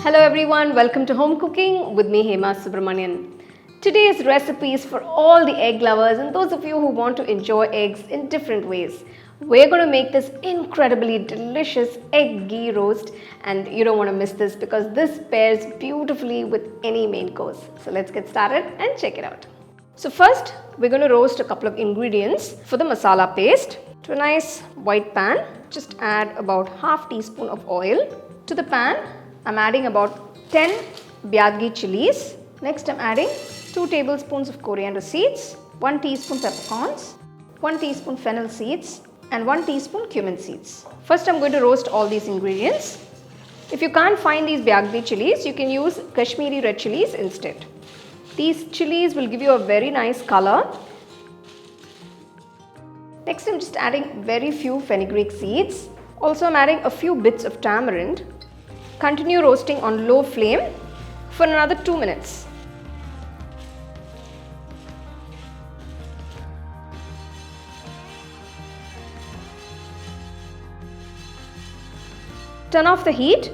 Hello everyone, welcome to Home Cooking with me Hema Subramanian. Today's recipe is for all the egg lovers and those of you who want to enjoy eggs in different ways. We're going to make this incredibly delicious egg ghee roast and you don't want to miss this because this pairs beautifully with any main course. So let's get started and check it out. So first we're going to roast a couple of ingredients for the masala paste. To a nice white pan, just add about half teaspoon of oil. To the pan, I'm adding about 10 Byadgi chilies. Next I'm adding 2 tablespoons of coriander seeds, 1 teaspoon peppercorns, 1 teaspoon fennel seeds and 1 teaspoon cumin seeds. First I'm going to roast all these ingredients. If you can't find these Byadgi chilies, you can use Kashmiri red chilies instead. These chilies will give you a very nice color. Next I'm just adding very few fenugreek seeds. Also I'm adding a few bits of tamarind. Continue roasting on low flame for another 2 minutes. Turn off the heat,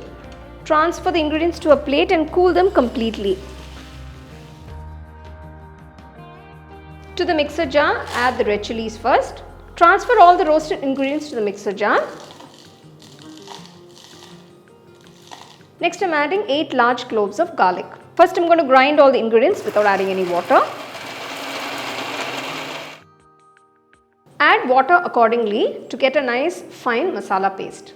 transfer the ingredients to a plate and cool them completely. To the mixer jar, add the red chilies first. Transfer all the roasted ingredients to the mixer jar. Next I'm adding 8 large cloves of garlic. First I'm going to grind all the ingredients without adding any water. Add water accordingly to get a nice fine masala paste.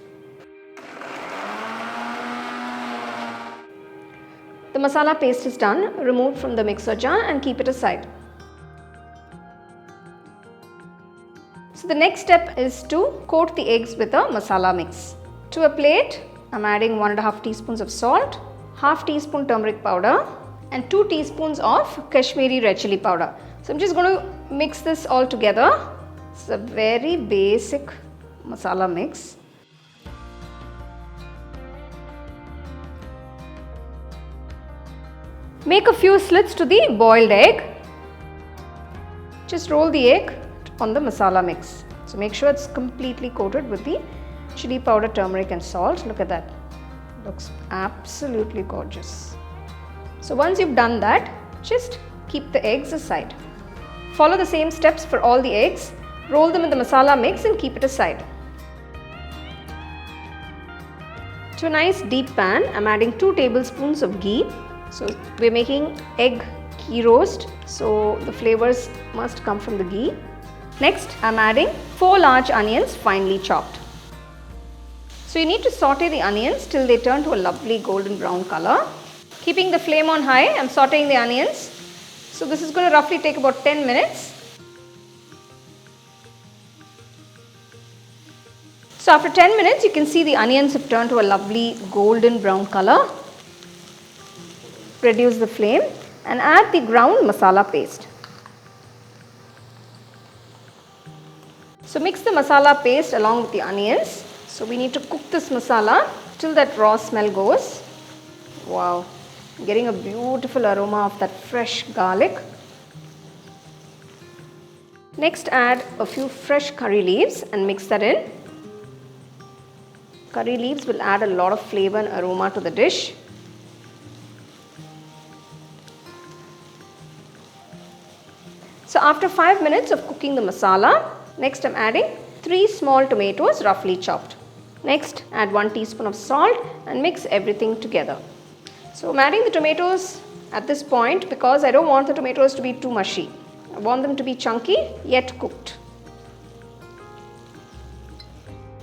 The masala paste is done. Remove from the mixer jar and keep it aside. So the next step is to coat the eggs with a masala mix. To a plate, I'm adding 1.5 teaspoons of salt, half teaspoon turmeric powder and 2 teaspoons of Kashmiri red chilli powder. So I'm just going to mix this all together. It's a very basic masala mix. Make a few slits to the boiled egg. Just roll the egg on the masala mix. So make sure it's completely coated with the chili powder, turmeric and salt. Look at that. Looks absolutely gorgeous. So once you've done that, just keep the eggs aside. Follow the same steps for all the eggs. Roll them in the masala mix and keep it aside. To a nice deep pan, I'm adding 2 tablespoons of ghee. So we're making egg ghee roast, so the flavors must come from the ghee. Next, I'm adding 4 large onions finely chopped. So you need to saute the onions till they turn to a lovely golden brown color. Keeping the flame on high, I'm sauteing the onions. So this is going to roughly take about 10 minutes. So after 10 minutes, you can see the onions have turned to a lovely golden brown color. Reduce the flame and add the ground masala paste. So mix the masala paste along with the onions. So we need to cook this masala till that raw smell goes. Wow, getting a beautiful aroma of that fresh garlic. Next add a few fresh curry leaves and mix that in. Curry leaves will add a lot of flavor and aroma to the dish. So after 5 minutes of cooking the masala, next I'm adding 3 small tomatoes roughly chopped. Next add 1 teaspoon of salt and mix everything together. So I'm adding the tomatoes at this point because I don't want the tomatoes to be too mushy. I want them to be chunky yet cooked.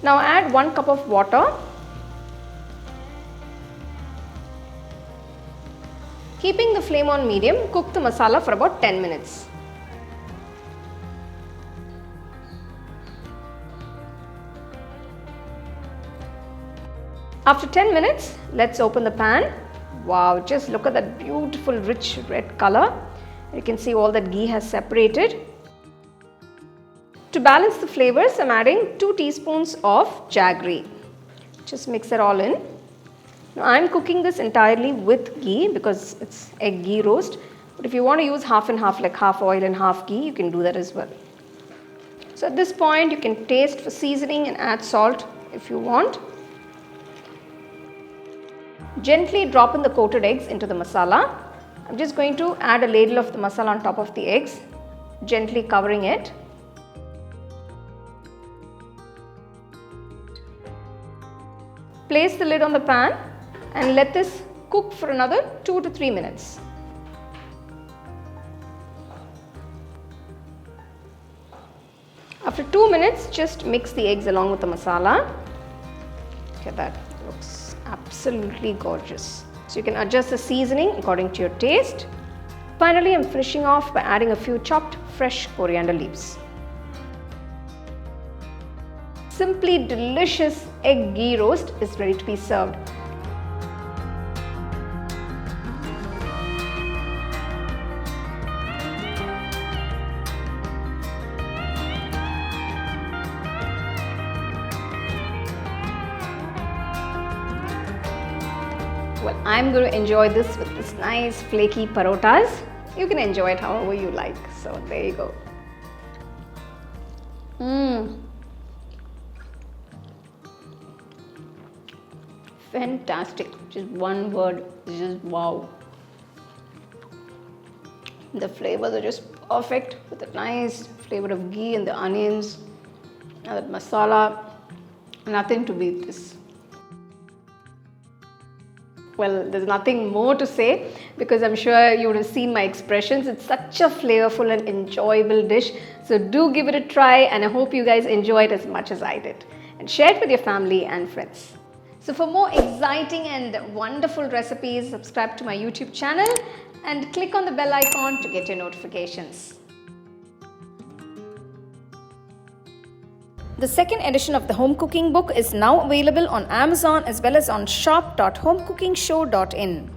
Now add 1 cup of water. Keeping the flame on medium, cook the masala for about 10 minutes. After 10 minutes, let's open the pan. Wow, just look at that beautiful rich red color. You can see all that ghee has separated. To balance the flavors, I'm adding 2 teaspoons of jaggery. Just mix it all in. Now I'm cooking this entirely with ghee because it's egg ghee roast. But if you want to use half and half, like half oil and half ghee, you can do that as well. So at this point, you can taste for seasoning and add salt if you want. Gently drop in the coated eggs into the masala. I'm just going to add a ladle of the masala on top of the eggs, gently covering it. Place the lid on the pan and let this cook for another 2 to 3 minutes. After 2 minutes, just mix the eggs along with the masala. Look at that, looks absolutely gorgeous. So you can adjust the seasoning according to your taste. Finally, I'm finishing off by adding a few chopped fresh coriander leaves. Simply delicious egg ghee roast is ready to be served. Well, I'm going to enjoy this with this nice flaky parotas. You can enjoy it however you like. So there you go. Fantastic. Just one word. Just wow. The flavors are just perfect with the nice flavor of ghee and the onions and that masala. Nothing to beat this. Well, there's nothing more to say because I'm sure you would have seen my expressions. It's such a flavorful and enjoyable dish. So do give it a try, and I hope you guys enjoy it as much as I did. And share it with your family and friends. So for more exciting and wonderful recipes, subscribe to my YouTube channel and click on the bell icon to get your notifications. The second edition of the home cooking book is now available on Amazon as well as on shop.homecookingshow.in.